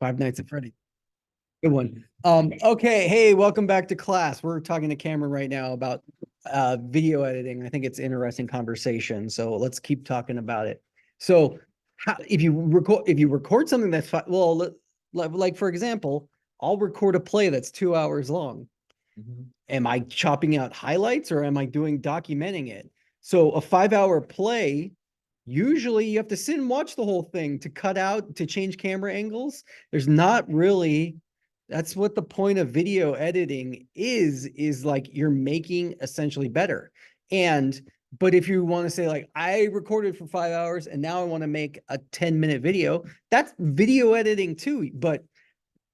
Five Nights at Freddy. Good one. Okay. Hey, welcome back to class. We're talking to Cameron right now about video editing. I think it's interesting conversation. So let's keep talking about it. So if you record something that's like for example, I'll record a play that's 2 hours long. Am I chopping out highlights or am I documenting it? So a 5-hour play, usually you have to sit and watch the whole thing to cut out, to change camera angles. There's not really, that's what the point of video editing is like you're making essentially better. But if you want to say like, I recorded for 5 hours and now I want to make a 10-minute video, that's video editing too. But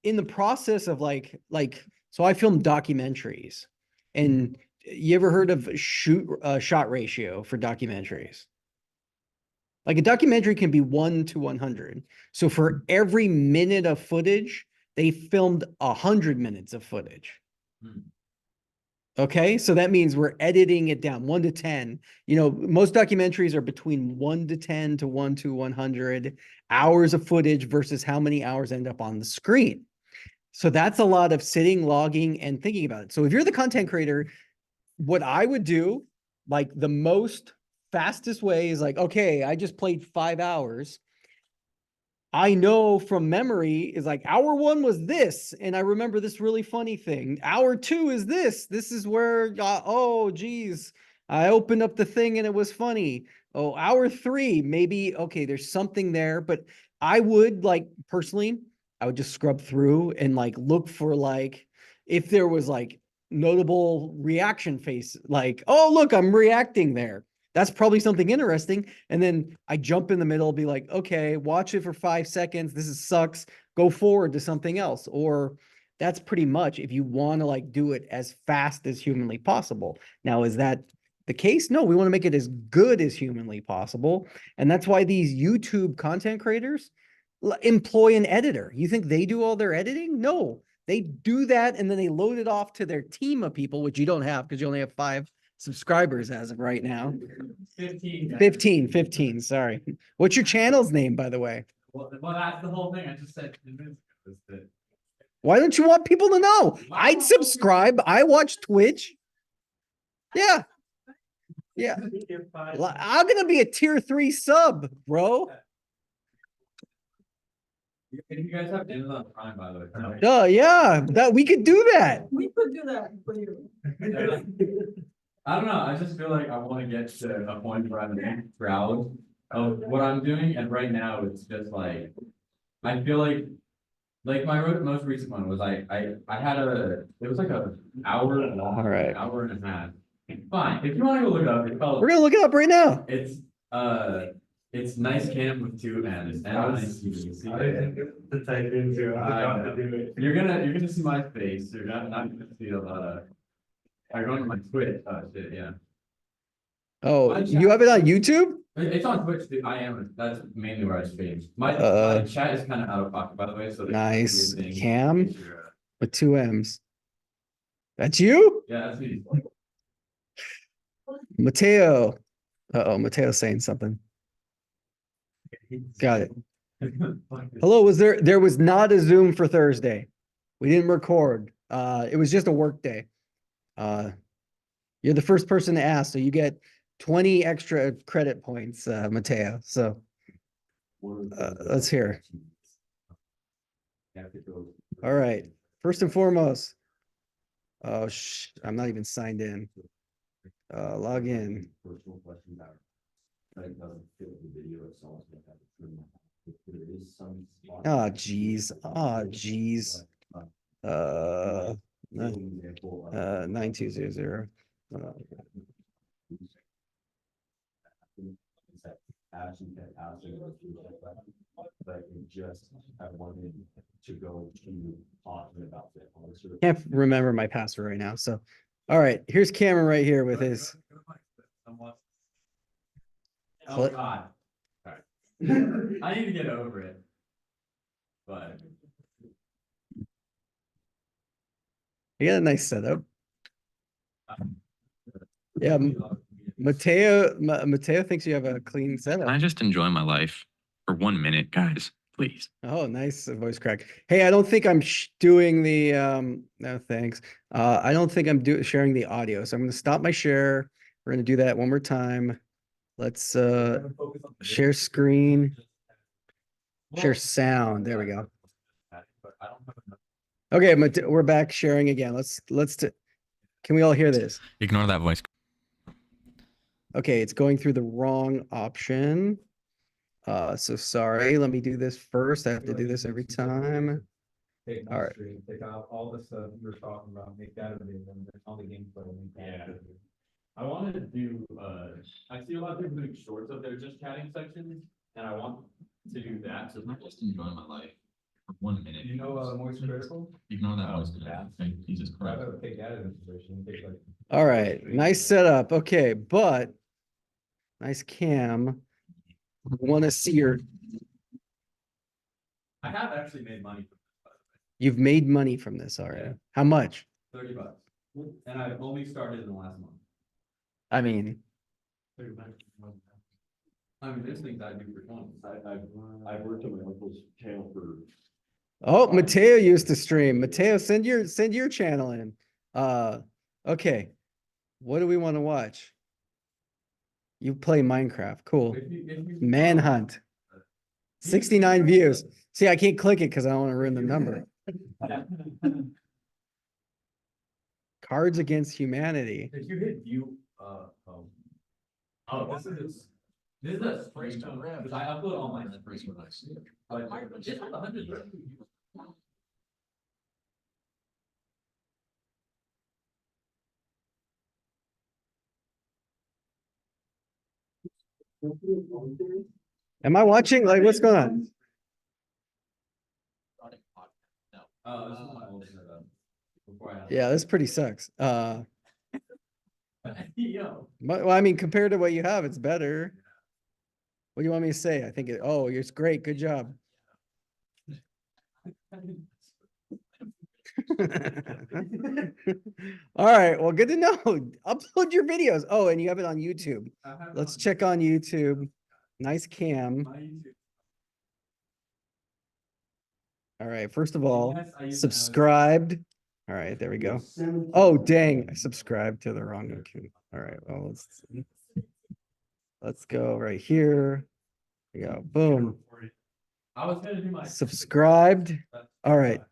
in the process of so I film documentaries, and you ever heard of shot ratio for documentaries? Like a documentary can be 1 to 100. So for every minute of footage, they filmed 100 minutes of footage. Okay, so that means we're editing it down 1 to 10. You know, most documentaries are between 1 to 10 to 1 to 100 hours of footage versus how many hours end up on the screen. So that's a lot of sitting, logging, and thinking about it. So if you're the content creator, what I would do, like the most fastest way is like, okay, I just played 5 hours. I know from memory is like hour 1 was this, and I remember this really funny thing. Hour 2 is this. This is where, oh, geez, I opened up the thing and it was funny. Oh, hour 3, maybe, okay, there's something there, but I would personally, I would just scrub through and look for if there was notable reaction face, oh, look, I'm reacting there. That's probably something interesting. And then I jump in the middle, be like, okay, watch it for 5 seconds. This sucks. Go forward to something else. Or that's pretty much if you want to do it as fast as humanly possible. Now, is that the case? No, we want to make it as good as humanly possible. And that's why these YouTube content creators employ an editor. You think they do all their editing? No, they do that. And then they load it off to their team of people, which you don't have because you only have 5 subscribers as of right now. 15, sorry. What's your channel's name, by the way? Well, that's the whole thing. I just said why don't you want people to know? I'd subscribe. I watch Twitch. Yeah. I'm gonna be a tier 3 sub, bro. You guys have Amazon Prime, by the way. Oh yeah, that we could do that. We could do that for you. I don't know. I just feel like I want to get to a point where I'm proud of what I'm doing, and right now it's just I feel like my most recent one was I had it was like a hour long, all right, hour and a half. Fine, if you want to go look it up, we're gonna look it up right now. It's nice cam with 2 M's and nice TV. To type into You're gonna see my face. You're not gonna see a lot of. I go on my Twitch. Oh shit, yeah. Oh, you have it on YouTube? It's on Twitch. Dude. That's mainly where I stream. My chat is kind of out of pocket, by the way. So nice cam with 2 M's. That's you? Yeah, that's me. Mateo. Mateo's saying something. Got it. Hello, there was not a Zoom for Thursday. We didn't record. It was just a work day. You're the first person to ask, so you get 20 extra credit points, Mateo. So let's hear. All right. First and foremost. Oh, I'm not even signed in. Log in. Oh, geez. 9200. Can't remember my password right now. So, all right, here's Cameron right here with his. Oh God. All right. I need to get over it. But you got a nice setup. Yeah, Mateo thinks you have a clean setup. Can I just enjoy my life for 1 minute, guys? please. Oh, nice voice crack. Hey, I don't think I'm doing the, no, thanks. I don't think I'm sharing the audio, so I'm gonna stop my share. We're gonna do that one more time. Let's, share screen, share sound. There we go. Okay, we're back sharing again. Can we all hear this? Ignore that voice. Okay, it's going through the wrong option. So sorry, let me do this first. I have to do this every time. Take All right. take out all the stuff you were talking about, make that a video, and all the gameplay. make that a Yeah. video. I wanted to do, I see a lot of people doing shorts of their just chatting sections, and I want to do that, so. I'm just enjoying my life for 1 minute. You know, Moist Critical? Ignore that Oh, voice. yeah. Thank Jesus I Christ. would take that as inspiration, take like. All right, nice setup. Okay, but nice cam. Want to see your, I have actually made money from this, by you've made money from this already. Yeah. How much? the way, $30. And I've only started in the last month. I mean, I mean, there's things I do for 20. I've worked on my uncle's channel for. oh, Mateo used to stream. Mateo, send your channel in. Okay. What do we want to watch? You play Minecraft. Cool. Manhunt. 69 views. See, I can't click it because I don't want to ruin the number. Cards Against Humanity. If you hit view, oh, this is a spray tone, because I upload all my. But just 100. Am I watching? Like, what's going on? Oh, this is my old setup. Before I. Yeah, this pretty sucks. Yo. Well, I mean, compared to what you have, it's better. What do you want me to say? I think it's great. Good job. All right. Well, good to know. Upload your videos. Oh, and you have it on YouTube. Let's check on YouTube. Nice cam. All right. First of all, subscribed. All right. There we go. Oh, dang. I subscribed to the wrong account. All right. Well, let's go right here. There we go. Boom. I was gonna do my. Subscribed. All right. Oh,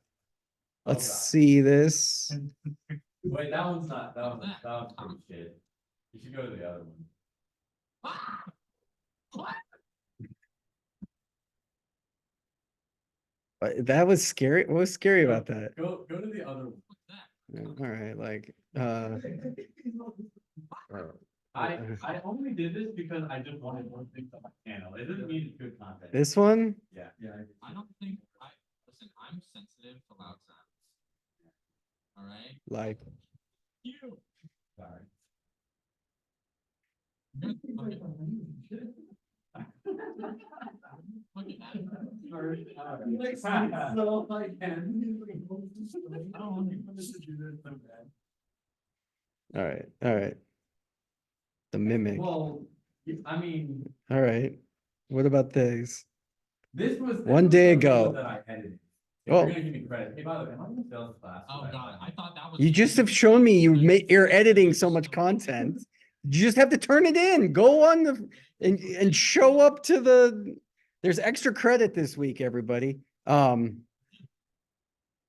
Let's God. see this. Wait, that one's not, that one's pretty shit. You should go to the other one. That was scary. What was scary about that? Go to the other one. Yeah, all right, like, I only did this because I just wanted more things on my channel. It doesn't mean it's good content. this one? Yeah. I don't think listen, I'm sensitive to loud sounds. All right. Like, You. Sorry. all right. The mimic. Well, I mean, All right. What about this? this was. One day the video ago. That I edited. If Oh. you're gonna give me credit. Hey, by the way, am I in sales class? Oh God, I thought that was. You just have shown me you're editing so much content. You just have to turn it in. Go on and show up to there's extra credit this week, everybody. It's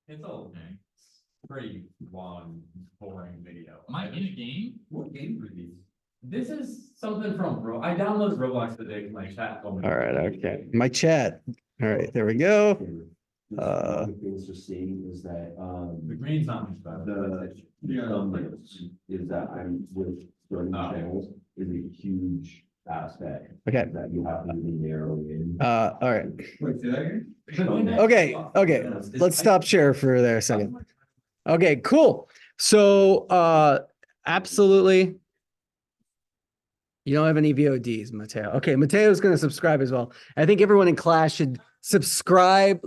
a pretty long, boring video. Am I in a game? What games were these? This is something from I downloaded Roblox today because my chat told me. All right, okay. My chat. All right, there we go. One of the things to see is that, The green's not much better. the thumbnails is that I'm with starting Oh. channels is a huge aspect. Okay. That you have to really narrow in. All right. Wait, say that again? Okay. Let's stop share for there a second. Okay, cool. So absolutely. You don't have any VODs, Mateo. Okay, Mateo's going to subscribe as well. I think everyone in class should subscribe,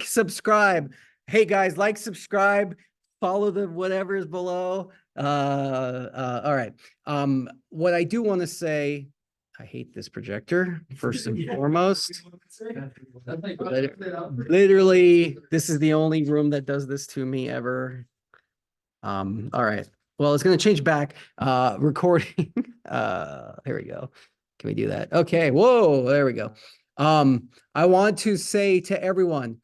subscribe. Hey guys, subscribe, follow the whatever is below. All right. What I do want to say, I hate this projector, first and foremost. That's like. Literally, this is the only room that does this to me ever. All right. Well, it's gonna change back. Recording. Here we go. Can we do that? Okay. Whoa, there we go. I want to say to everyone,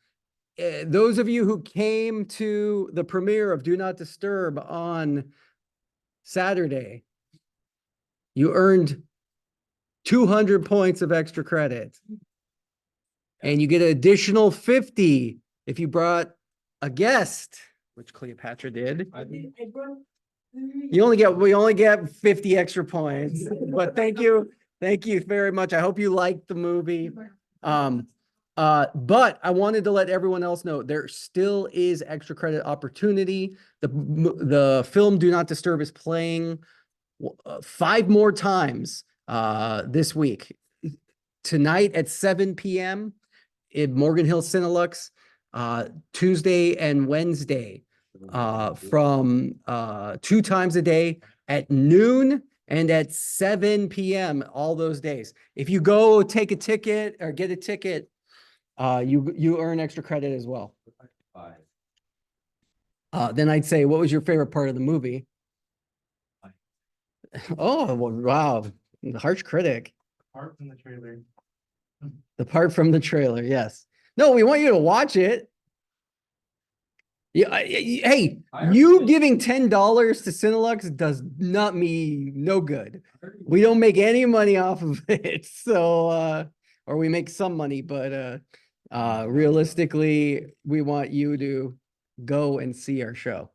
those of you who came to the premiere of Do Not Disturb on Saturday, you earned 200 points of extra credit. And you get an additional 50 if you brought a guest, which Cleopatra did. We only get 50 extra points. But thank you very much. I hope you liked the movie. But I wanted to let everyone else know there still is extra credit opportunity. The film Do Not Disturb is playing 5 more times this week. Tonight at 7 p.m. in Morgan Hill Cinelux, Tuesday and Wednesday, from 2 times a day at noon and at 7 p.m. all those days. If you go take a ticket or get a ticket, you earn extra credit as well. Then I'd say, what was your favorite part of the movie? Oh, well, wow. The harsh critic. Apart from the trailer. The part from the trailer, yes. No, we want you to watch it. Yeah, hey, you giving $10 to Cinelux does not mean no good. We don't make any money off of it, so or we make some money, but realistically, we want you to go and see our show.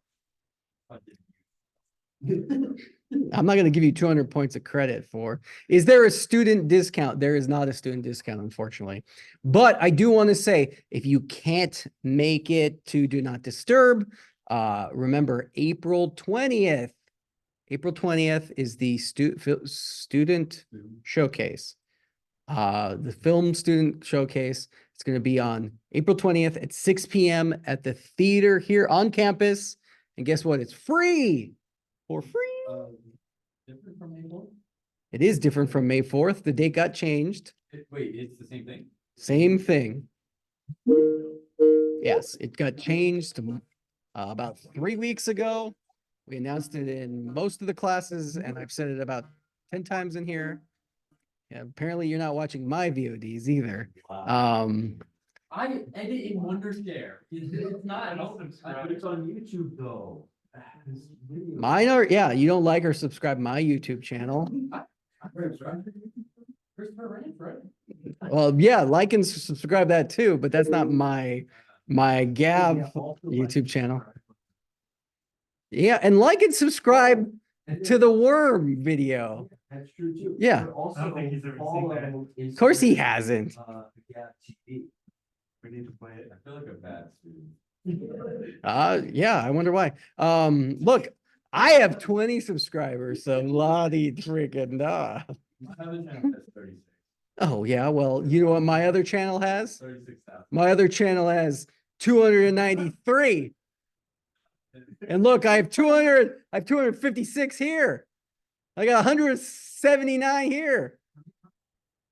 I'm not going to give you 200 points of credit for. Is there a student discount? There is not a student discount, unfortunately. But I do want to say, if you can't make it to Do Not Disturb, remember April 20th. April 20th is the student showcase. The film student showcase. It's going to be on April 20th at 6 p.m. at the theater here on campus. And guess what? It's free. For free. Different from April? It is different from May 4th. The date got changed. Wait, it's the same thing? Same thing. Yes, it got changed about 3 weeks ago. We announced it in most of the classes, and I've said it about 10 times in here. Yeah, apparently you're not watching my VODs either. I edit in Wondershare. It's not. But it's on YouTube though. Mine are, yeah, you don't like or subscribe to my YouTube channel. Christopher Ranch, right? Well, yeah, like and subscribe that too, but that's not my Gav YouTube channel. Yeah, and like and subscribe to the worm video. That's true too. Yeah. But also I don't think he's ever seen that. follow Of course he hasn't. Gap TV. We need to play it. I feel like a bad student. Yeah, I wonder why. Look, I have 20 subscribers, so lottie freaking da. My other channel has 36. Oh yeah, well, you know what my other channel has? 36,000. My other channel has 293. And look, I have 256 here. I got 179 here.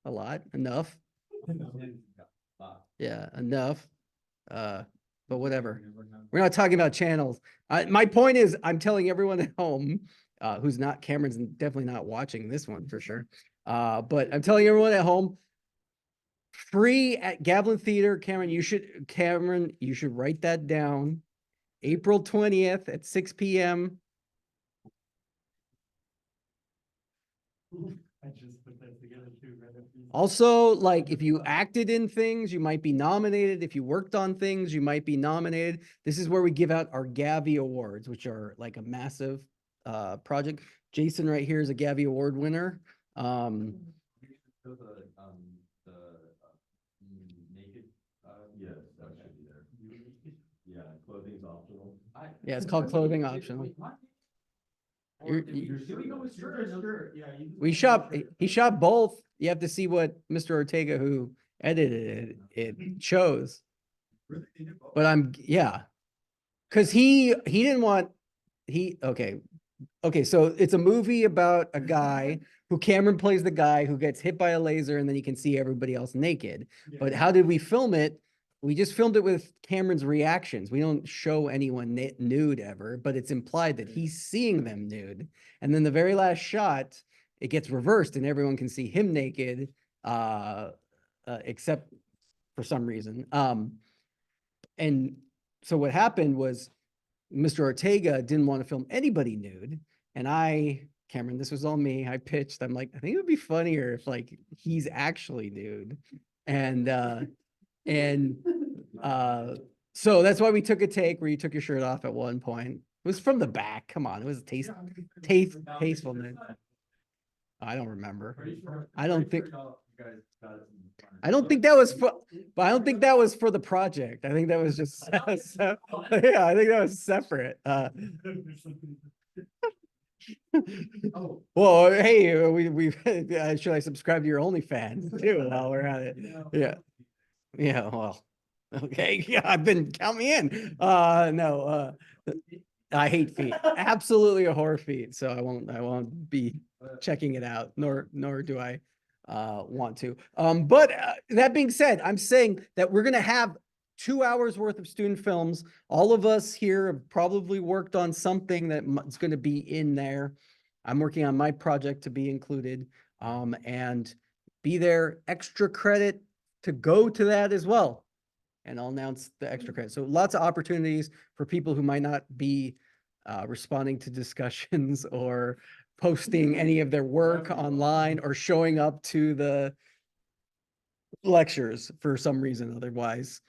A lot, enough. Yeah, enough. But whatever. We're not talking about channels. My point is, I'm telling everyone at home, who's not, Cameron's definitely not watching this one for sure. But I'm telling everyone at home, free at Gavlin Theater. Cameron, you should write that down. April 20th at 6 p.m. I just put that together too. Also, like if you acted in things, you might be nominated. If you worked on things, you might be nominated. This is where we give out our Gavi Awards, which are like a massive project. Jason right here is a Gavi Award winner. Naked. Yes, that should be there. Yeah, clothing's optional. Yeah, it's called Clothing Optional. He shot both. You have to see what Mr. Ortega, who edited it chose. But yeah. Cause he didn't want, okay. So it's a movie about a guy who Cameron plays the guy who gets hit by a laser and then you can see everybody else naked. But how did we film it? We just filmed it with Cameron's reactions. We don't show anyone nude ever, but it's implied that he's seeing them nude. And then the very last shot, it gets reversed and everyone can see him naked, except for some reason. And so what happened was Mr. Ortega didn't want to film anybody nude. And Cameron, this was all me. I pitched, I'm like, I think it would be funnier if like he's actually nude. And so that's why we took a take where you took your shirt off at one point. It was from the back. Come on, it was tasteful nude. I don't remember. Pretty sure. I don't pretty think- sure you guys got it in the front. I don't think that was for, but I don't think that was for the project. I think that was just, yeah, I think that was separate. Oh. Well, hey, we should I subscribe to your OnlyFans too while we're at it? Yeah. Yeah, well, okay, yeah, count me in. No, I hate feet. Absolutely a horror feet, so I won't be checking it out, nor do I want to. But that being said, I'm saying that we're gonna have 2 hours worth of student films. All of us here have probably worked on something that's gonna be in there. I'm working on my project to be included, and be there, extra credit to go to that as well. And I'll announce the extra credit. So lots of opportunities for people who might not be responding to discussions or posting any of their work online or showing up to the lectures for some reason otherwise.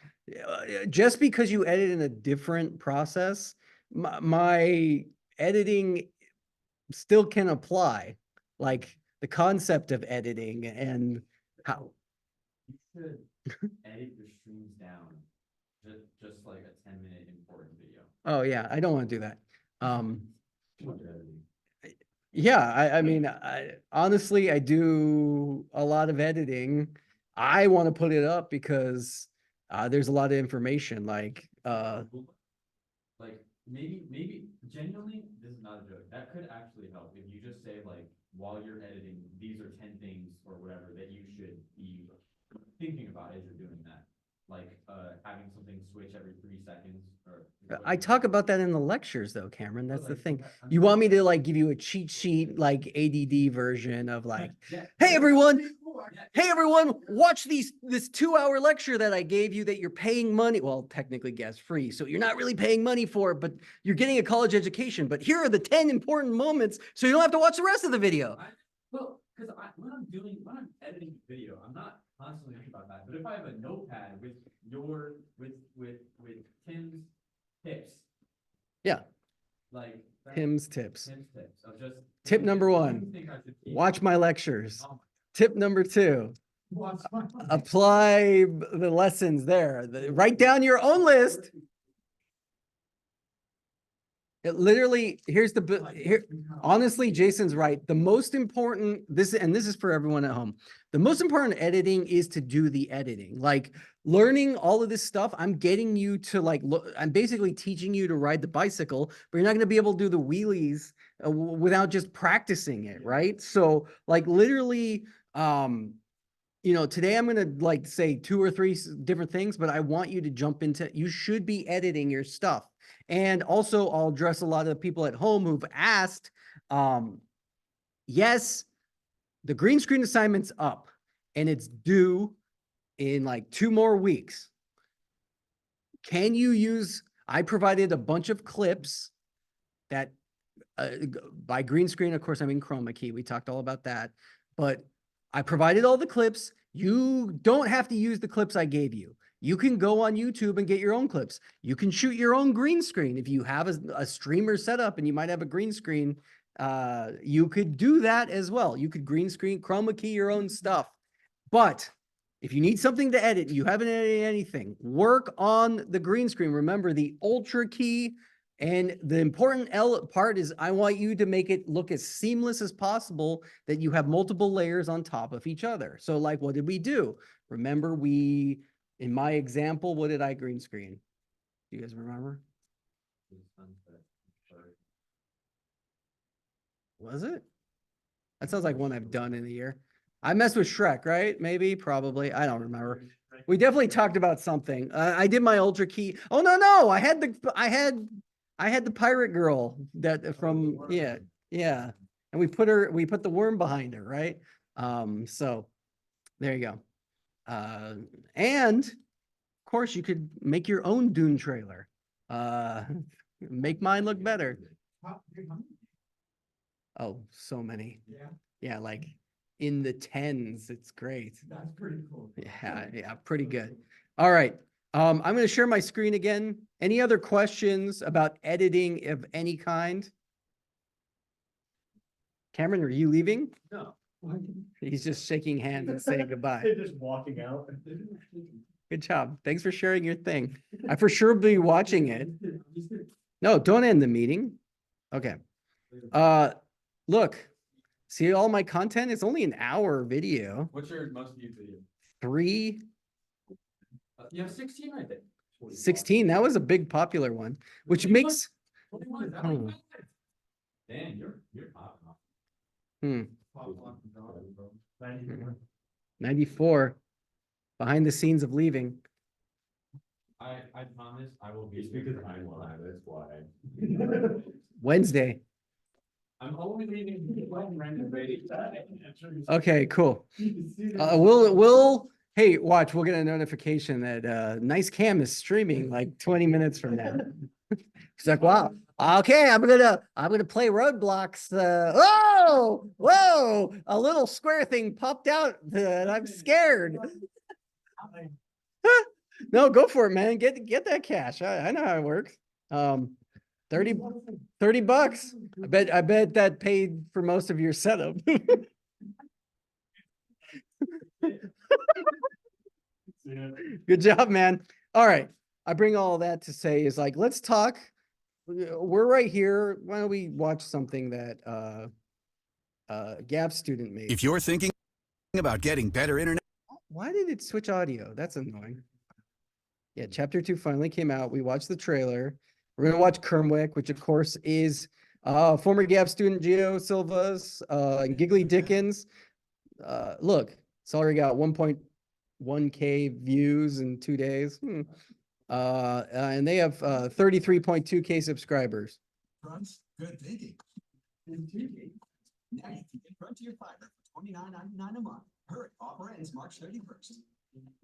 Just because you edit in a different process, my editing still can apply. Like the concept of editing and how. You should edit your streams down, just like a 10-minute important video. Oh yeah, I don't want to do that. Too much editing. Yeah, I mean, honestly, I do a lot of editing. I want to put it up because there's a lot of information like Like, maybe genuinely, this is not a joke, that could actually help if you just say like, while you're editing, these are 10 things or whatever that you should be thinking about as you're doing that. Like, having something switch every 3 seconds or. I talk about that in the lectures though, Cameron. That's the Like, thing. I'm You not- want me to like give you a cheat sheet, like ADD version of like, Yeah. hey everyone, Yeah. hey everyone, watch this 2-hour lecture that I gave you that you're paying money. Well, technically gas free, so you're not really paying money for it, but you're getting a college education. But here are the 10 important moments, so you don't have to watch the rest of the video. Well, because when I'm editing a video, I'm not constantly thinking about that. But if I have a notepad with Tim's tips. Yeah. Like. Tim's tips. Tim's tips of just. Tip number what do you 1, think I should keep? watch my lectures. Oh, Tip number 2, watch my- apply the lessons there. Write down your own list. It literally, here's here, honestly, Jason's right. The most important, this is for everyone at home. The most important editing is to do the editing. Like learning all of this stuff, I'm getting you to like, I'm basically teaching you to ride the bicycle, but you're not going to be able to do the wheelies without just practicing it, right? So like literally, you know, today I'm going to like say 2 or 3 different things, but I want you to jump into, you should be editing your stuff. And also I'll address a lot of the people at home who've asked, yes, the green screen assignment's up and it's due in like 2 more weeks. Can you use, I provided a bunch of clips that by green screen, of course, I mean chroma key. We talked all about that, but I provided all the clips. You don't have to use the clips I gave you. You can go on YouTube and get your own clips. You can shoot your own green screen. If you have a streamer set up and you might have a green screen, you could do that as well. You could green screen, chroma key your own stuff. But if you need something to edit, you haven't edited anything, work on the green screen. Remember the ultra key. And the important part is I want you to make it look as seamless as possible, that you have multiple layers on top of each other. So like, what did we do? Remember in my example, what did I green screen? Do you guys remember? Was it? That sounds like one I've done in a year. I messed with Shrek, right? Maybe, probably. I don't remember. We definitely talked about something. I did my ultra key. Oh, no, I had the pirate girl that from, yeah, yeah. And we put the worm behind her, right? So there you go. And of course you could make your own Dune trailer. Make mine look better. Oh, so many. Yeah, Yeah, like in the tens. It's great. that's pretty cool. Yeah, pretty good. All right. I'm going to share my screen again. Any other questions about editing of any kind? Cameron, are you leaving? No. He's just shaking hands and saying goodbye. They're just walking out. Good job. Thanks for sharing your thing. I for sure will be watching it. No, don't end the meeting. Okay. Look, see all my content? It's only an hour video. What's your most viewed video? 3, You have 16, I think. 16. That was a big popular one, which makes, 21, is that Hmm. like that? Damn, you're popping off. hmm, 94. 94 behind the scenes of leaving. I promise I will be. It's because I'm live, that's why. Wednesday. I'm only leaving one random radio. Okay, cool. We'll, hey, watch, we'll get a notification that, Nice Cam is streaming like 20 minutes from now. He's like, wow, okay, I'm gonna play Roadblocks. Whoa, a little square thing popped out and I'm scared. No, go for it, man. Get that cash. I know how it works. 30 bucks. I bet that paid for most of your setup. Good job, man. All right. I bring all that to say is like, let's talk. We're right here. Why don't we watch something that Gav student made? If you're thinking about getting better internet. Why did it switch audio? That's annoying. Yeah, chapter 2 finally came out. We watched the trailer. We're gonna watch Kermwick, which of course is former Gav student Gio Silva's and Giggly Dickens. Look, it's already got 1.1K views in 2 days. And they have 33.2K subscribers. Fronts, good thinking. Now you can get Frontier Fiber for $29.99 a month. Hurry, offer ends March 31st.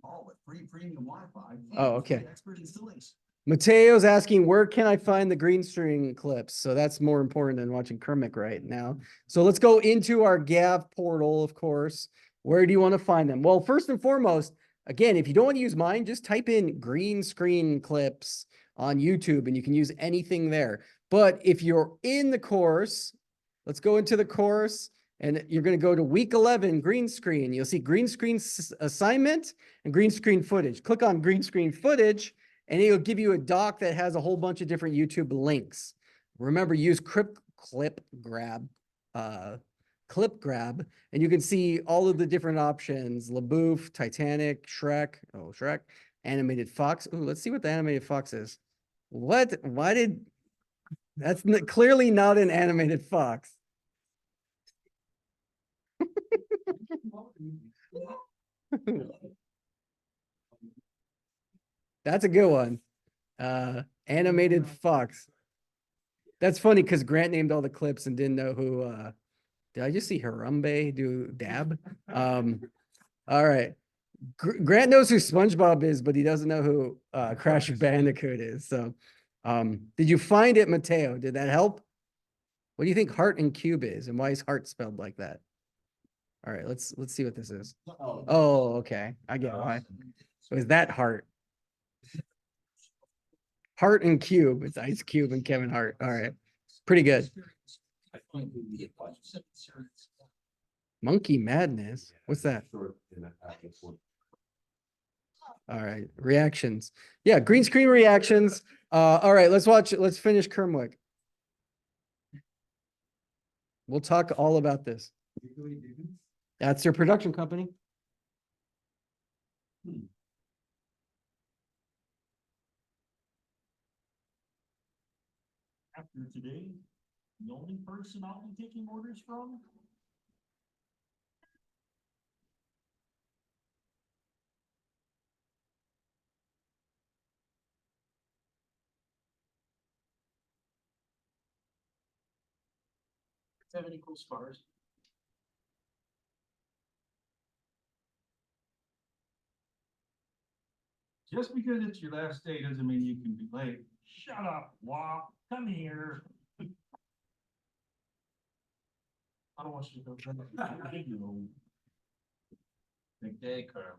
All with free premium Wi-Fi. and Oh, okay. free expert installation. Mateo's asking, where can I find the green screen clips? So that's more important than watching Kermit right now. So let's go into our Gav portal, of course. Where do you want to find them? Well, first and foremost, again, if you don't want to use mine, just type in green screen clips on YouTube and you can use anything there. But if you're in the course, let's go into the course and you're going to go to week 11 green screen. You'll see green screen assignment and green screen footage. Click on green screen footage and it'll give you a doc that has a whole bunch of different YouTube links. Remember, use clip grab, and you can see all of the different options: LaBouffe, Titanic, Shrek, animated Fox. Ooh, let's see what the animated Fox is. What? Why did? That's clearly not an animated Fox. That's a good one. Animated Fox. That's funny because Grant named all the clips and didn't know who, did I just see Harambe do dab? All right. Grant knows who SpongeBob is, but he doesn't know who Crash Bandicoot is. So, did you find it, Mateo? Did that help? What do you think heart and cube is, and why is heart spelled like that? All right, let's see what this is. Oh, okay. I get why. So is that heart? Heart and Cube. It's Ice Cube and Kevin Hart. All right. Pretty good. Monkey Madness. What's that? All right. Reactions. Yeah, green screen reactions. All right, let's finish Kermwick. We'll talk all about this. That's their production company. After today, the only person I'll be taking orders from Have any cool scars? Just because it's your last day doesn't mean you can be late. Shut up, Wop, come here. I don't want you to go. Big day, Kerm.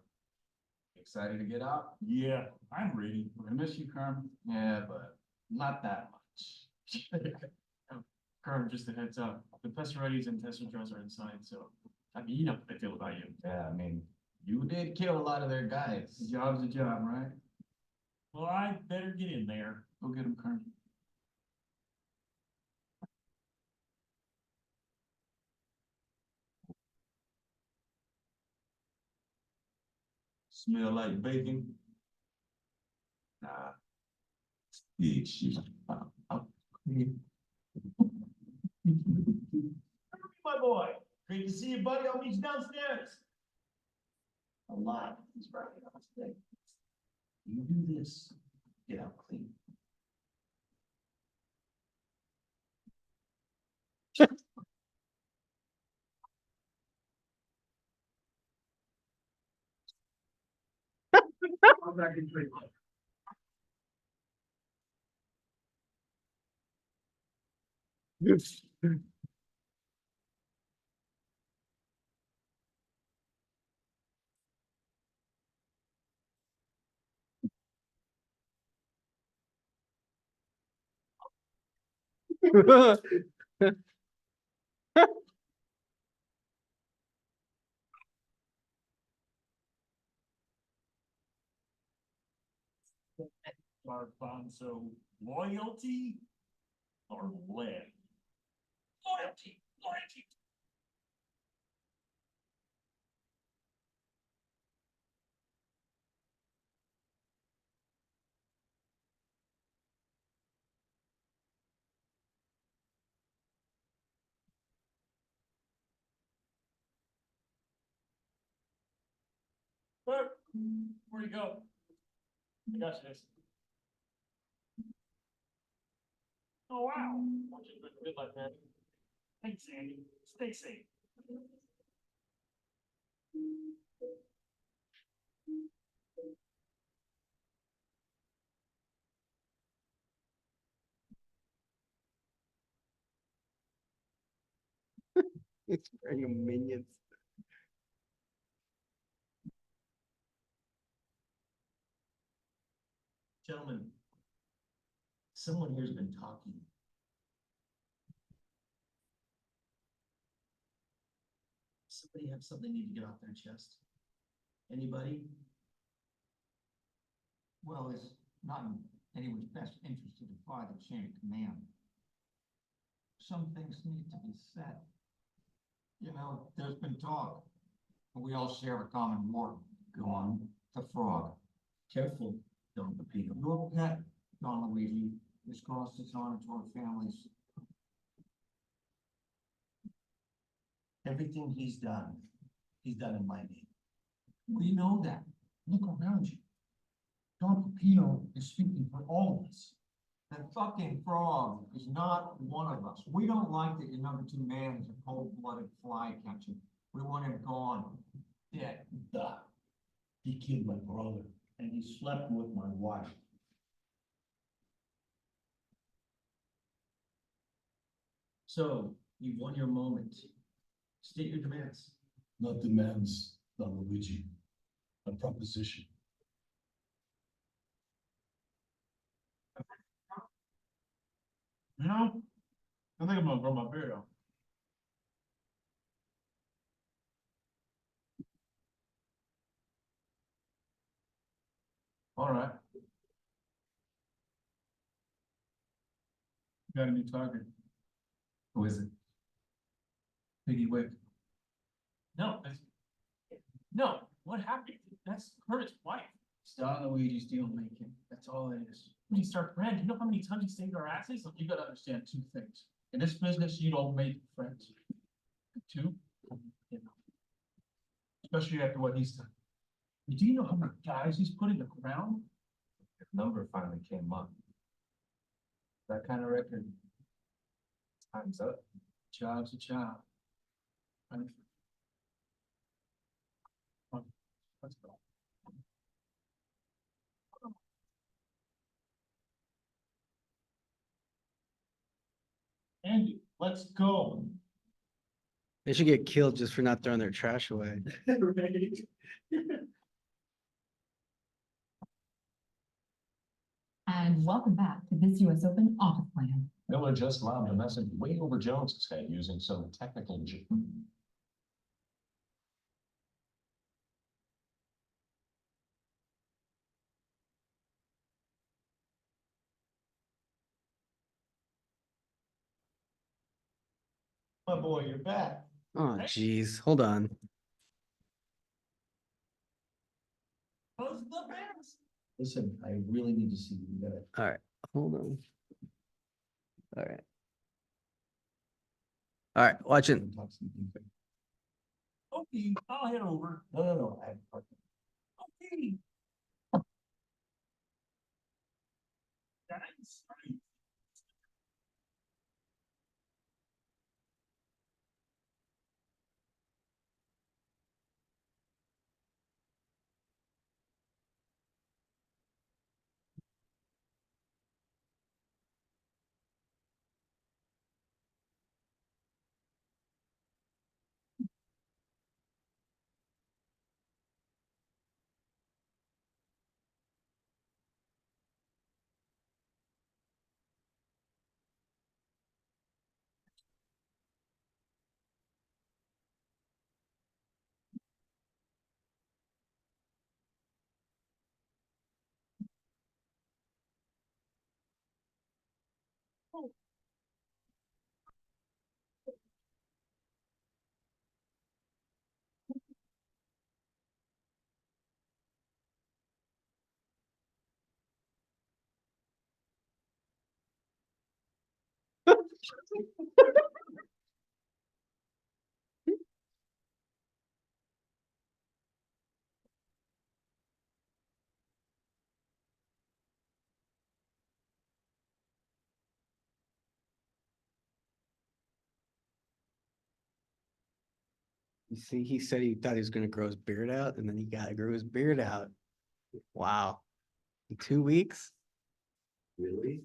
Excited to get out? Yeah, I'm ready. I miss you, Kerm. Yeah, but not that much. Kerm, just a heads up, the Pesserettis and Tessitros are inside, so, I mean, you know what they feel about you. Yeah, I mean, you did kill a lot of their guys. The job's a job, right? Well, I better get in there. Go get him, Kerm. Smell like bacon? Nah. My boy, great to see you, buddy. I'll meet you downstairs. A lot is running on today. You do this, get out clean. Garbanzo, loyalty or lead? Loyalty, loyalty. Where'd you go? I got you this. Oh, wow. Good luck, man. Thanks, Andy. Stay safe. It's bringing minions. Gentlemen, someone here's been talking. Somebody have something they need to get off their chest? Anybody? Well, it's not in anyone's best interest to defy the chain of command. Some things need to be said. You know, there's been talk, but we all share a common war. Go on, the frog. Careful, Don Pepino. Your pet, Don Luigi, has cost its honor to our families. Everything he's done in my name. We know that. Look around you. Don Pepino is speaking for all of us. That fucking frog is not one of us. We don't like that your number two man is a cold-blooded fly catcher. We want him gone. Dead. Duh. He killed my brother, and he slept with my wife. So, you've won your moment. State your demands. Not demands, Don Luigi, a proposition. You know, I think I'm gonna grow my beard out. All right. Got a new target. Who is it? Piggy Wick. No, what happened? That's Kurt's wife. It's Don Luigi's deal making. That's all it is. When you start friends, you know how many times he saved our asses? You gotta understand two things. In this business, you don't make friends. Two, you know. Especially after what he's done. Do you know how many guys he's put in the ground? If number finally came up. That kind of record. Time's up. Job's a job. Right. Let's go. Andy, let's go. They should get killed just for not throwing their trash away. And welcome back to this US Open office plan. Miller just lobbed a message way over Jones's head using some technical. My boy, you're back. Oh, geez, hold on. How's the fans? Listen, I really need to see you guys. All right, hold on. All right. All right, watch it. Okay, I'll head over. No, Okay. Guys. You see, he said he thought he was gonna grow his beard out, and then he gotta grow his beard out. Wow. In 2 weeks? Really?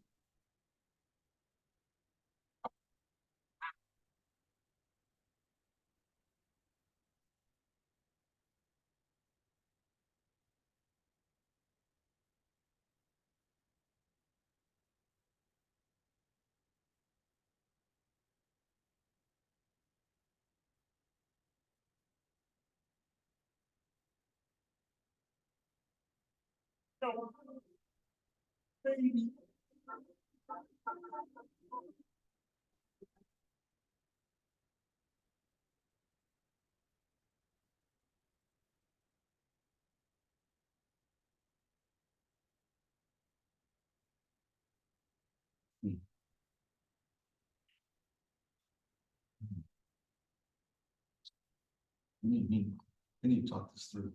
Baby. We need to talk this through.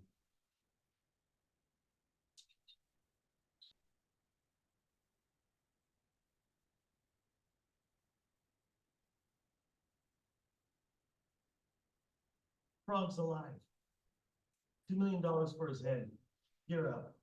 Frog's alive. $2 million for his head. You're up.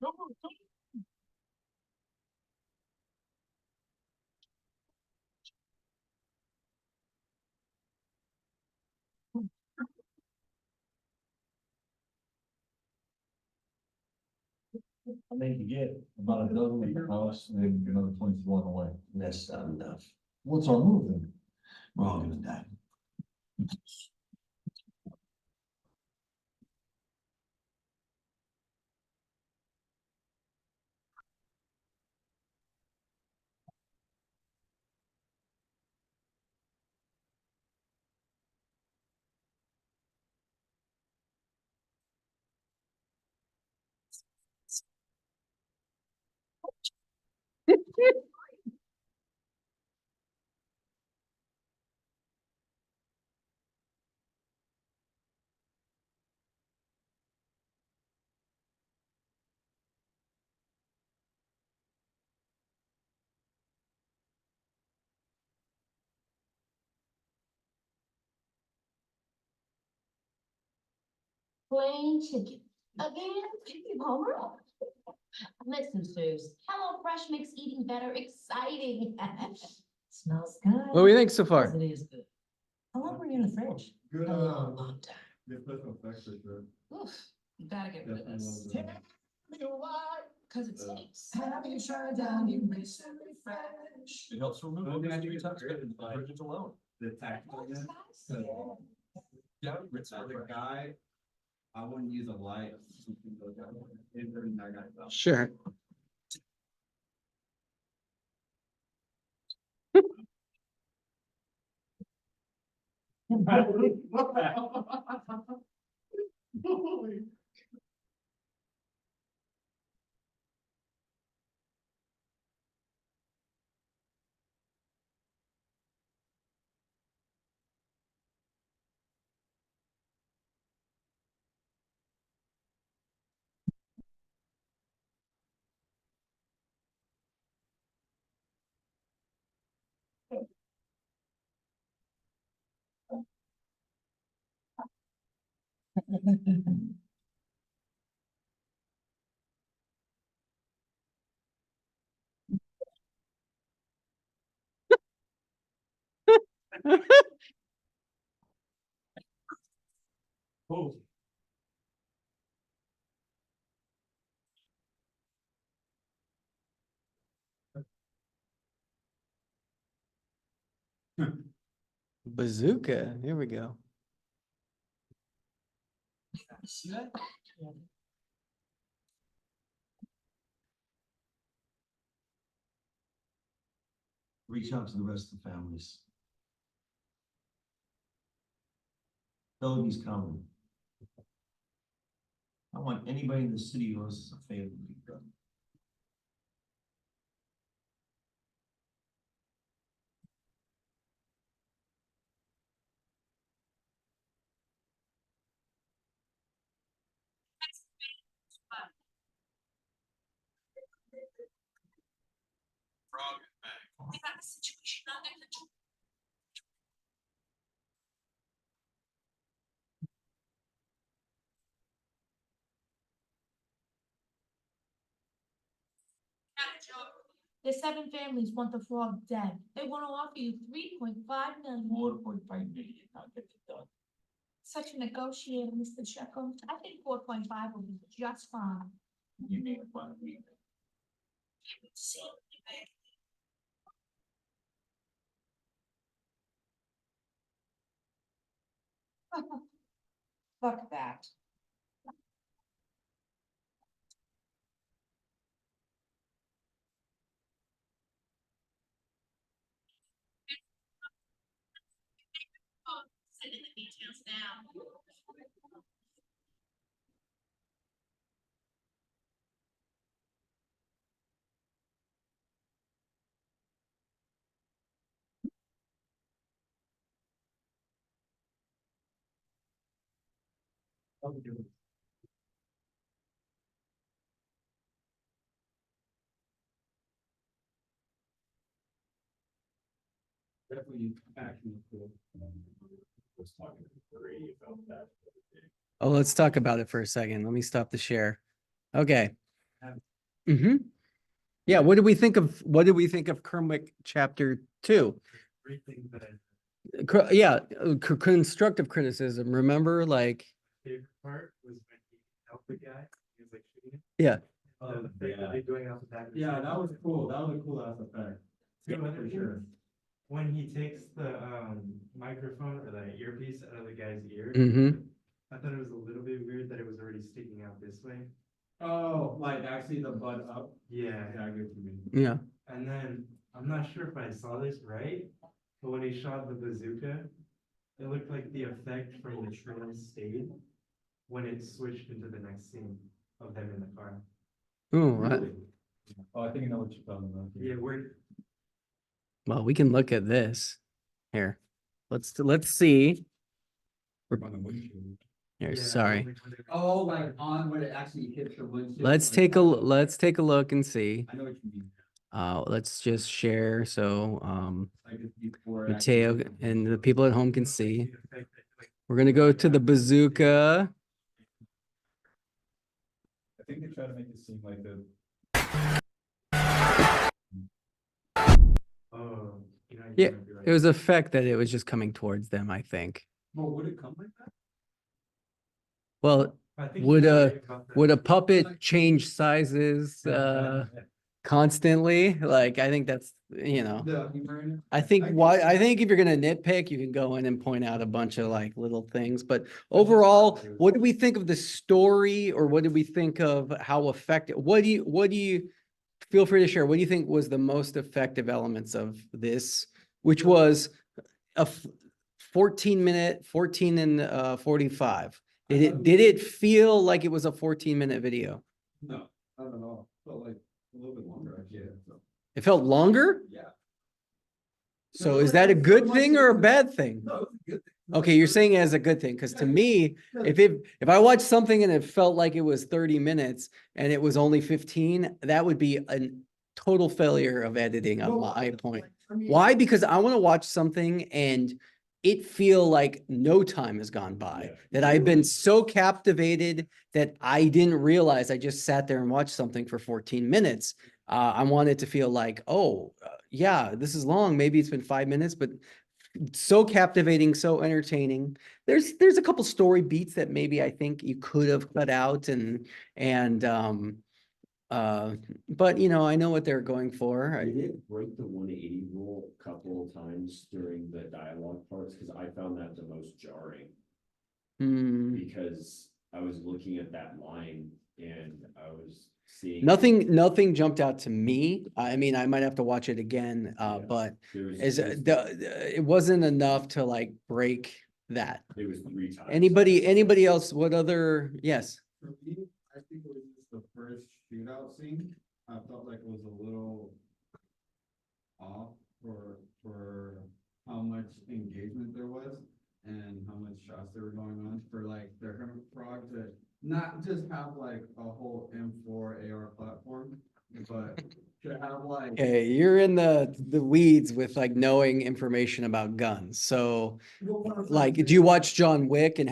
Go, go. I think you get about a dozen at the house and then another 22 on the way. That's not enough. What's our move then? We're all gonna die. Plain chicken. Again, chicken Homer. Listen, Suze, HelloFresh makes eating better exciting. Smells good. What do we think so far? Yes, it is good. How long were you in the fridge? Good, A long time. good personal effects for sure. Oof, you gotta get rid of Definitely this. was, Cause it stinks. Have you tried down your recently fresh? It helps remove all the street touch in the fridges alone. The tactfulness. Yeah. As a guy, I wouldn't use a light. Something goes down. It's very that guy stuff. Sure. What the hell? Holy. Oh. Bazooka. Here we go. See that? Reach out to the rest of the families. Tell them he's coming. I want anybody in the city who owes us a favor to be done. The 7 families want the frog dead. They want to offer you 3.5 million. 1.5 million, I'll get it done. Such a negotiator, Mr. Shekel. I think 4.5 will be just fine. You made fun of me. Fuck that. Sit in the details now. Definitely action. Was talking to Brady about that. Oh, let's talk about it for a second. Let me stop the share. Okay. Mm-hmm. Yeah, what did we think of Kermwick chapter 2? Three things that Constructive criticism. Remember, like, favorite part was when he helped the guy. He was like shooting him. yeah, Yeah, that was cool. That was a cool ass effect. Two other For sure. When he takes the microphone or the earpiece out of the guy's ear, Mm-hmm. I thought it was a little bit weird that it was already sticking out this way. Oh, like actually the butt up. Yeah, Yeah, I get what you mean. Yeah. and then I'm not sure if I saw this right, but when he shot the bazooka, it looked like the effect from the trail stayed when it switched into the next scene of them in the car. Ooh, Oh, I think I know what you're talking about. Yeah, we're well, we can look at this. Here, let's see. Here, yeah, sorry. when they- Oh, like on when it actually hits the windshield. Let's like take that. let's take a look and see. I know what you mean. Let's just share so Like it's before it Mateo actually hits the and the windshield. people at home can see. We're gonna go to the bazooka. I think they try to make it seem like the. Oh, you know, you Yeah, might be right. it was a fact that it was just coming towards them, I think. But would it come like that? Well, I think would you're a right about that. would a puppet change sizes constantly? Like, I think that's, you know. The humor in it? I think I why, get I that. think if you're gonna nitpick, you can go in and point out a bunch of like little things, but overall, what did we think of the story or what did we think of how effective, what do you, feel free to share, what do you think was the most effective elements of this, which was a 14 minute, 14 and 45. Did it feel like it was a 14-minute video? No, I don't know. Felt like a little bit longer, actually. So, It felt longer? yeah. So No, is like, that a so good much thing or a different. bad thing? No, it's a good thing. Okay, you're saying it as a good thing, because to me, if I watched something and it felt like it was 30 minutes and it was only 15, that would be a total failure of editing on No, my point. I mean- Why? Because I want to watch something and it feel like no time has gone by, that I've been so captivated that I didn't realize I just sat there and watched something for 14 minutes. I want it to feel like, oh, yeah, this is long. Maybe it's been 5 minutes, but so captivating, so entertaining. There's a couple story beats that maybe I think you could have cut out but you know, I know what they're going for. Did it break the 180 rule a couple of times during the dialogue parts? Because I found that the most jarring. Hmm. Because I was looking at that line and I was seeing. Nothing jumped out to me. I mean, I might have to watch it again, Yeah. but There's it wasn't enough to like break that. It was 3 times. Anybody else? What other? Yes. For me, I think it was just the first shootout scene. I felt like it was a little off for how much engagement there was and how much shots there were going on for like the Hermit Frog to not just have like a whole M4 AR platform, but to have like. Okay, you're in the weeds with like knowing information about guns. So like, do you watch John Wick and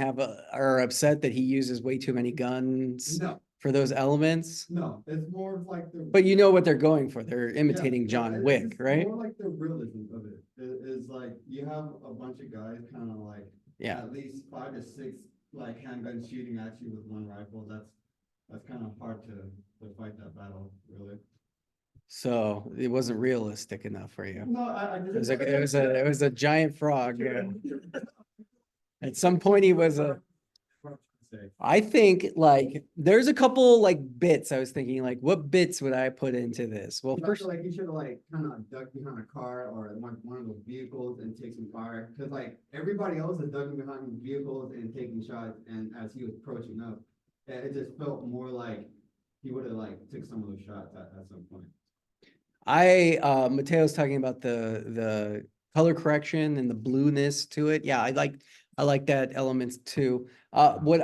are upset that he uses way too many guns No, for those elements? no, it's more of like the. But you know what they're going for. They're imitating Yeah, John it's Wick, just right? More like the realism of it. It is like you have a bunch of guys kind of like. Yeah. At least 5 to 6 like handguns shooting at you with one rifle. That's kind of hard to fight that battle, really. So it wasn't realistic enough for you. No, I It was a giant frog. Yeah. At some point he was I think like there's a couple like bits I was thinking like what bits would I put into this? Well, I first, feel like you should like kind of duck behind a car or one of those vehicles and take some fire. Cause like everybody else is ducking behind vehicles and taking shots. And as he was approaching up, it just felt more like he would have like took some of those shots at some point. Mateo's talking about the color correction and the blueness to it. Yeah, I like that elements too. What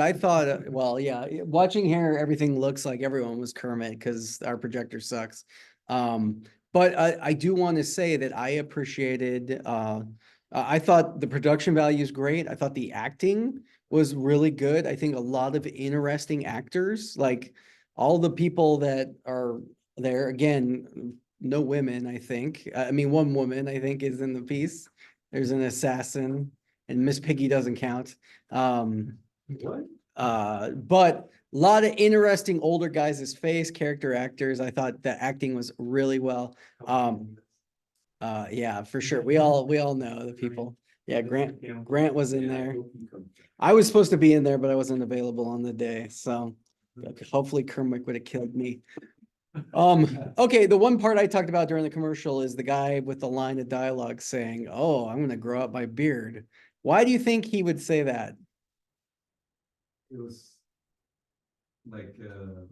I thought, well, yeah, watching here, everything looks like everyone was Kermit because our projector sucks. But I do want to say that I appreciated, I thought the production value is great. I thought the acting was really good. I think a lot of interesting actors, like all the people that are there, again, no women, I think. I mean, one woman, I think, is in the piece. There's an assassin, and Miss Piggy doesn't count. But lot of interesting older guys' face, character actors. I thought the acting was really well. Yeah, for sure. We all know the people. Yeah, Grant was in there. I was supposed to be in there, but I wasn't available on the day, so hopefully Kermit would have killed me. Okay, the one part I talked about during the commercial is the guy with the line of dialogue saying, "Oh, I'm gonna grow out my beard." Why do you think he would say that? It was like, oh,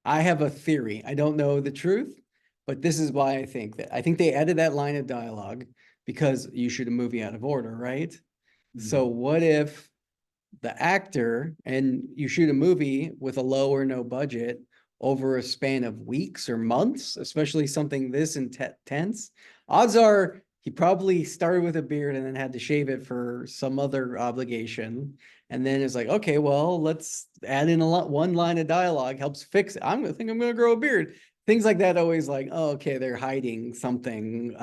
I have a theory. I don't know the truth, but this is why I think that. I think they added that line of dialogue because you shoot a movie out of order, right? So what if the actor and you shoot a movie with a low or no budget over a span of weeks or months, especially something this intense, odds are he probably started with a beard and then had to shave it for some other obligation. And then it's like, okay, well, let's add in one line of dialogue, helps fix it. I'm gonna grow a beard. Things like that always like, oh, okay, they're hiding something,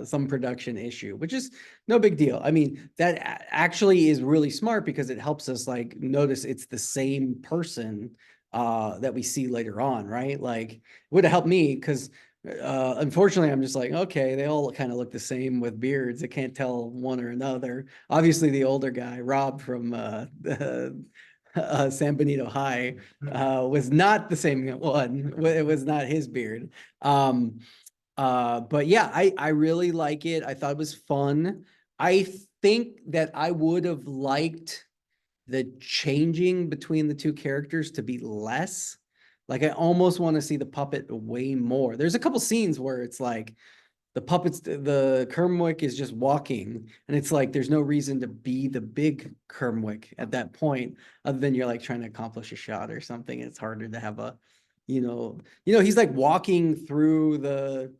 some production issue, which is no big deal. I mean, that actually is really smart because it helps us like notice it's the same person that we see later on, right? Like it would have helped me because unfortunately I'm just like, okay, they all kind of look the same with beards. I can't tell one or another. Obviously the older guy, Rob from San Benito High, was not the same one. It was not his beard. But yeah, I really like it. I thought it was fun. I think that I would have liked the changing between the two characters to be less. Like I almost want to see the puppet way more. There's a couple scenes where it's like the Kermwick is just walking, and it's like there's no reason to be the big Kermwick at that point, other than you're like trying to accomplish a shot or something. It's harder to have a, he's like walking through the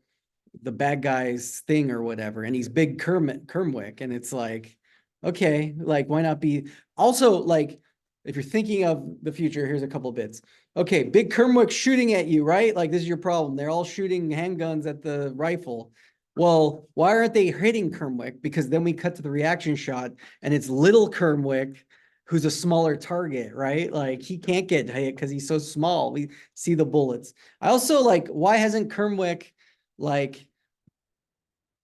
bad guy's thing or whatever, and he's big Kermwick, and it's like, okay, like why not be also like if you're thinking of the future, here's a couple bits. Okay, big Kermwick shooting at you, right? Like this is your problem. They're all shooting handguns at the rifle. Well, why aren't they hitting Kermwick? Because then we cut to the reaction shot and it's little Kermwick who's a smaller target, right? Like he can't get hit because he's so small. We see the bullets. I also like, why hasn't Kermwick like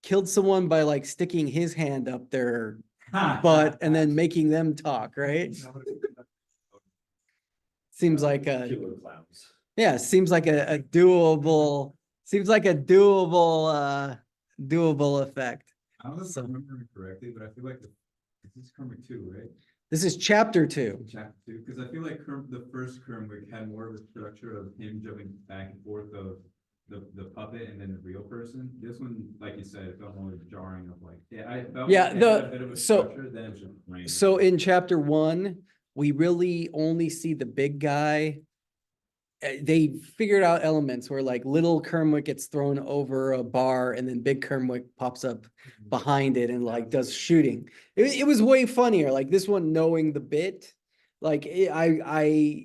killed someone by like sticking his hand up their butt and then making them talk, right? Seems like a Killer clowns. yeah, seems like a doable doable effect. I don't know if So- I'm remembering correctly, but I feel like this is Kermit 2, right? This is chapter 2. Chapter 2, because I feel like the first Kermit had more of a structure of him jumping back and forth of the puppet and then the real person. This one, like you said, it felt more jarring of like, yeah, I felt Yeah, like it had a bit of a so- structure, then it was just random. So in chapter 1, we really only see the big guy. They figured out elements where like little Kermwick gets thrown over a bar and then big Kermwick pops up behind it and like does shooting. It was way funnier. Like this one, knowing the bit, like I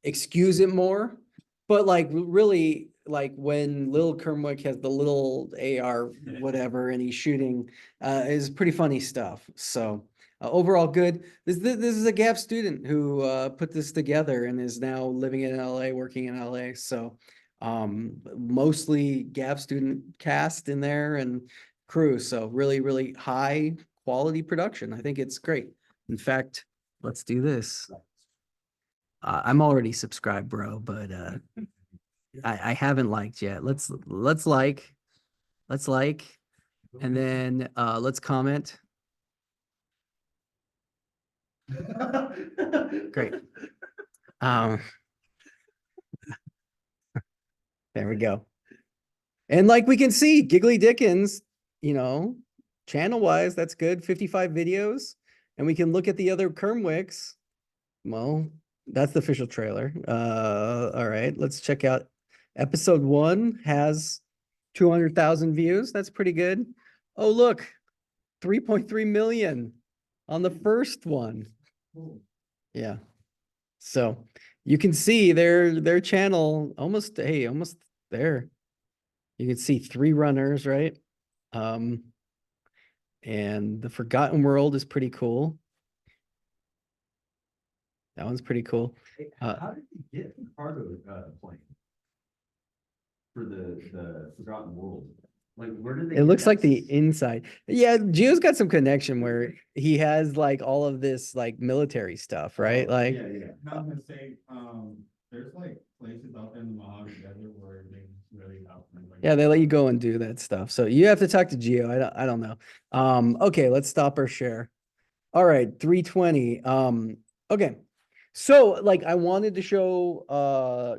excuse it more, but like really like when Lil Kermwick has the little AR whatever and he's shooting, is pretty funny stuff. So overall good. This is a GAP student who put this together and is now living in LA, working in LA. So mostly GAP student cast in there and crew. So really, really high quality production. I think it's great. In fact, let's do this. I'm already subscribed, bro, but I haven't liked yet. Let's like, and then let's comment. Great. There we go. And like we can see, Giggly Dickens, channel wise, that's good. 55 videos. And we can look at the other Kermwicks. Well, that's the official trailer. All right, let's check out episode 1 has 200,000 views. That's pretty good. Oh, look, 3.3 million on the first one. Yeah. So you can see their channel almost there. You can see 3 runners, right? And the Forgotten World is pretty cool. That one's pretty cool. How did you get the cargo, plane? For the Forgotten World? Like, where did they? It get looks that like the s- inside. Yeah, Gio's got some connection where he has like all of this like military stuff, right? Oh, Like, Yeah, yeah, no, I'm gonna say, there's like places out there in the Mojave Desert where they really out. yeah, they let you go and do that stuff. So you have to talk to Gio. I don't know. Okay, let's stop our share. All right, 320. Okay. So like I wanted to show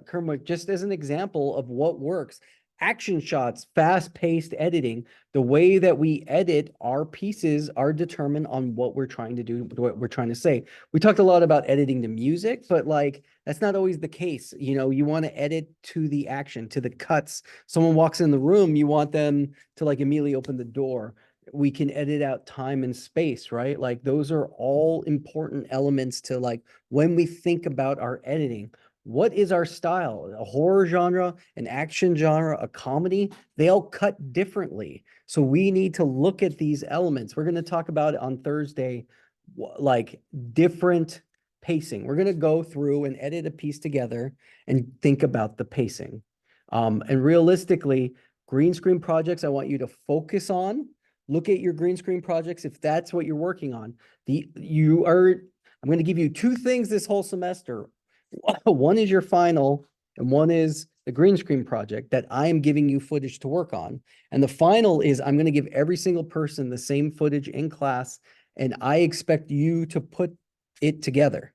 Kermit just as an example of what works. Action shots, fast-paced editing. The way that we edit our pieces are determined on what we're trying to do, what we're trying to say. We talked a lot about editing the music, but like that's not always the case. You know, you want to edit to the action, to the cuts. Someone walks in the room, you want them to like immediately open the door. We can edit out time and space, right? Like those are all important elements to like when we think about our editing. What is our style? A horror genre, an action genre, a comedy? They all cut differently. So we need to look at these elements. We're going to talk about it on Thursday, like different pacing. We're going to go through and edit a piece together and think about the pacing. And realistically, green screen projects, I want you to focus on. Look at your green screen projects if that's what you're working on. I'm going to give you two things this whole semester. One is your final, and one is the green screen project that I am giving you footage to work on. And the final is I'm going to give every single person the same footage in class, and I expect you to put it together.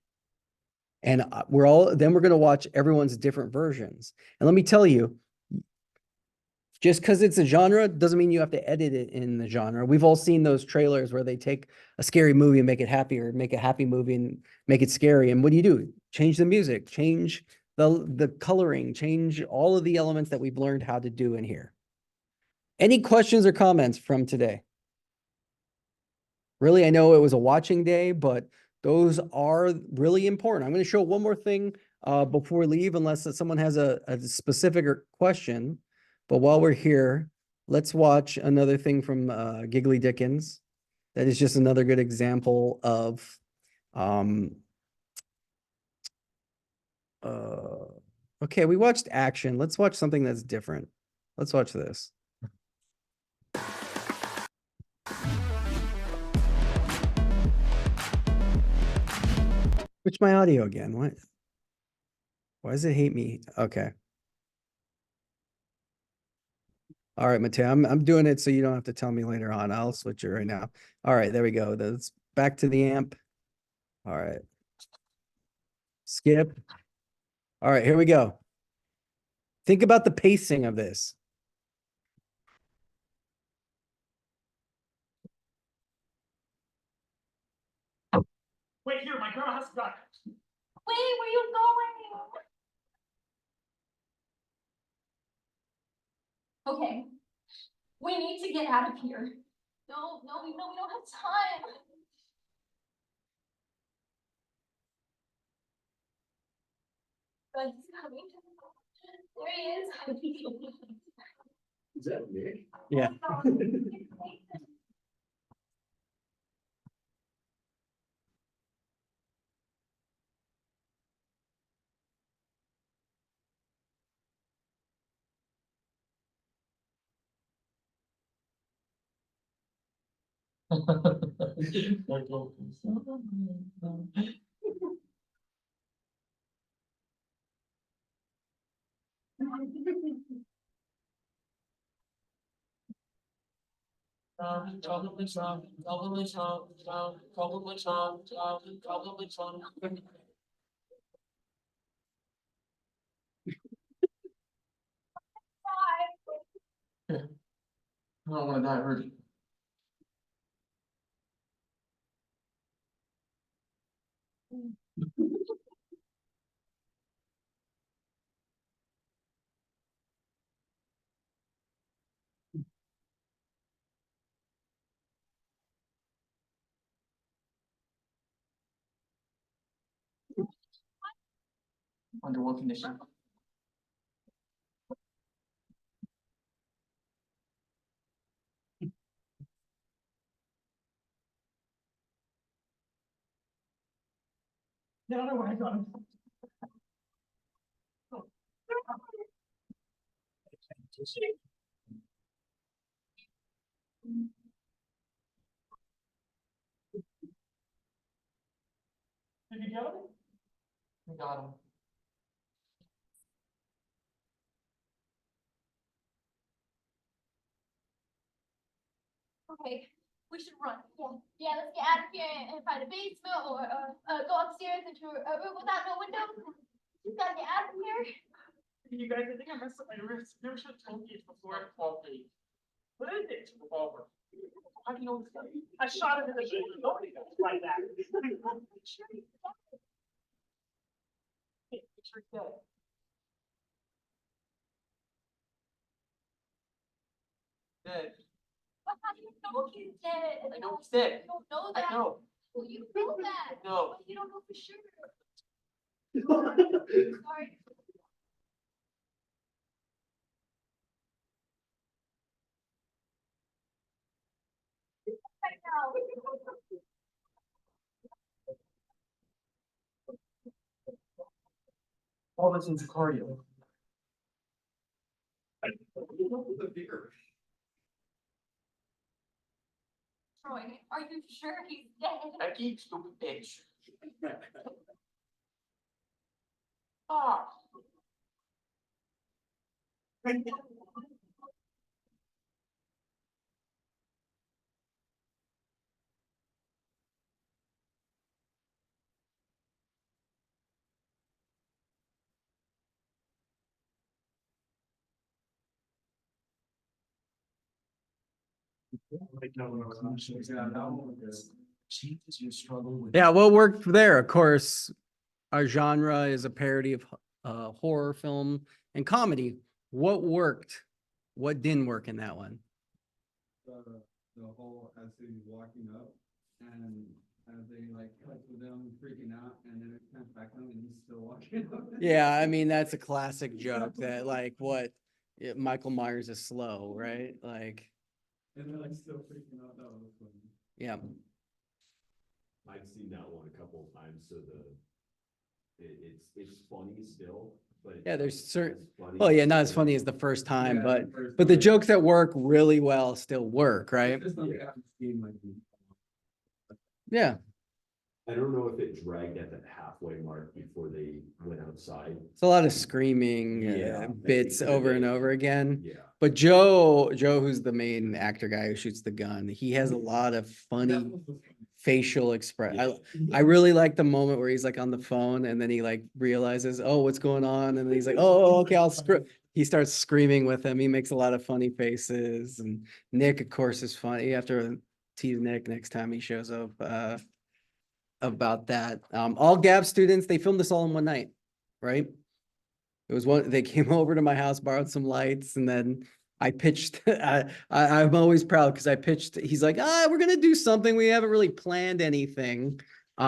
And we're going to watch everyone's different versions. And let me tell you, just because it's a genre doesn't mean you have to edit it in the genre. We've all seen those trailers where they take a scary movie and make it happy, or make a happy movie and make it scary. And what do? Change the music, change the coloring, change all of the elements that we've learned how to do in here. Any questions or comments from today? Really, I know it was a watching day, but those are really important. I'm going to show one more thing before we leave, unless someone has a specific question. But while we're here, let's watch another thing from Giggly Dickens. That is just another good example of okay, we watched action. Let's watch something that's different. Let's watch this. Switch my audio again. What? Why does it hate me? Okay. All right, Mateo, I'm doing it so you don't have to tell me later on. I'll switch it right now. All right, there we go. That's back to the amp. All right. Skip. All right, here we go. Think about the pacing of this. Wait here, my girl has got. Wait, where you going? Okay, we need to get out of here. No, we don't have time. But he's coming. There he is. Is that Nick? Yeah. I don't wanna die early. Under what condition? No, no, I got him. Did you get him? We got him. Okay, we should run. Yeah, let's get out of here and find a basement or go upstairs into a room without no window. Just gotta get out of here. You guys, I think I messed up my wrist. Never should have told you before. 12 feet. What is it? Revolver. How do you know this guy? I shot him in the shoulder. Nobody does like that. Hey, picture dead. Dead. But how do you know he's dead? I know he's dead. You don't know that. I know. Well, you know that. No. But you don't know for sure. Sorry. Right now. All this is cardio. Troy, are you sure he's dead? Becky, stupid bitch. Ah. Changes your struggle with. Yeah, what worked there? Of course, our genre is a parody of horror film and comedy. What worked? What didn't work in that one? The whole, as he's walking up and as they like cut to them freaking out and then it comes back on and he's still walking up. Yeah, I mean, that's a classic joke that like Michael Myers is slow, right? Like, And they're like still freaking out. That was funny. yeah. I've seen that one a couple of times, so it's funny still, but. Yeah, there's certain, funny. well, yeah, not as funny as the first time, Yeah, but first the time. jokes that work really well still work, right? Just like after seeing like. Yeah. I don't know if it dragged at that halfway mark before they went outside. It's a lot of screaming Yeah, bits over and over again. Yeah. But Joe, who's the main actor guy who shoots the gun, he has a lot of funny facial expression. I really like the moment where he's like on the phone and then he like realizes, oh, what's going on? And then he's like, oh, okay, he starts screaming with him. He makes a lot of funny faces. And Nick, of course, is funny. You have to tease Nick next time he shows up about that. All Gab students, they filmed this all in one night, right? It was they came over to my house, borrowed some lights, and then I pitched. I'm always proud because I pitched. He's like, we're gonna do something. We haven't really planned anything. He's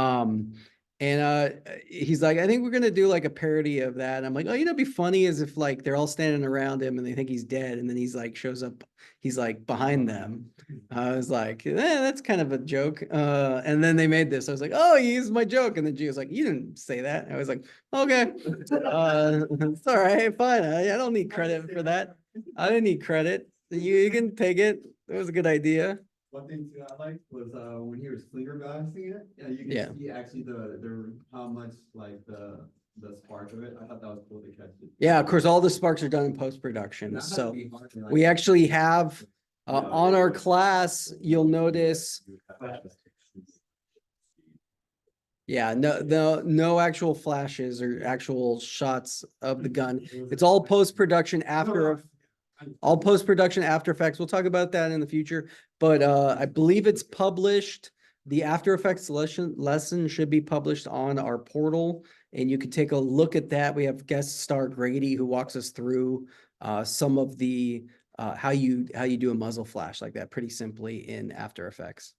like, I think we're gonna do like a parody of that. And I'm like, oh, it'd be funny as if like they're all standing around him and they think he's dead, and then he's like shows up. He's like behind them. I was like, that's kind of a joke. And then they made this. I was like, oh, he used my joke. And then G was like, you didn't say that. I was like, okay, it's all right, fine. I don't need credit for that. I didn't need credit. You can take it. It was a good idea. One thing too I liked was when he was finger blasting it, you Yeah. can see actually the how much like the spark of it. I thought that was cool to catch it. Yeah, of course, all the sparks are done in post-production. That had to So be hard to, like, we actually have on our class, you'll notice, yeah, no actual flashes or actual shots of the gun. It's all post-production after Effects. We'll talk about that in the future, but I believe it's published. The After Effects lesson should be published on our portal, and you can take a look at that. We have guest star Grady who walks us through some of the how you do a muzzle flash like that pretty simply in After Effects.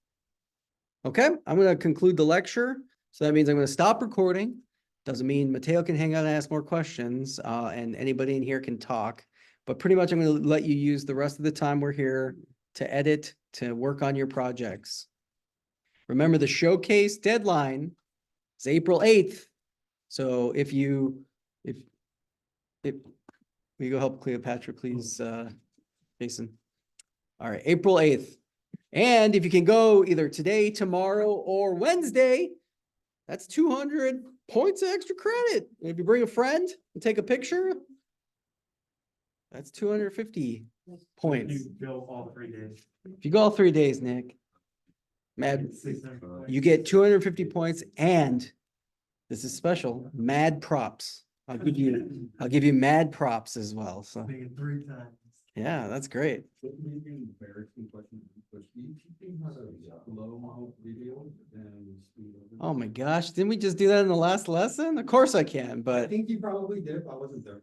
Okay, I'm going to conclude the lecture. So that means I'm going to stop recording. Doesn't mean Mateo can hang out and ask more questions, and anybody in here can talk. But pretty much I'm going to let you use the rest of the time we're here to edit, to work on your projects. Remember, the showcase deadline is April 8th. So if you, if will you go help Cleopatra, please, Jason? All right, April 8th. And if you can go either today, tomorrow, or Wednesday, that's 200 points of extra credit. And if you bring a friend and take a picture, that's 250 points. You go all 3 days. If you go all 3 days, Nick, mad, you get 250 points and this is special, mad props. I'll give you mad props as well. So Make it 3 times. yeah, that's great. Maybe an embarrassing question, but each thing has a slow-mo video and speed over. Oh my gosh, didn't we just do that in the last lesson? Of course I can, I but think you probably did, but I wasn't there.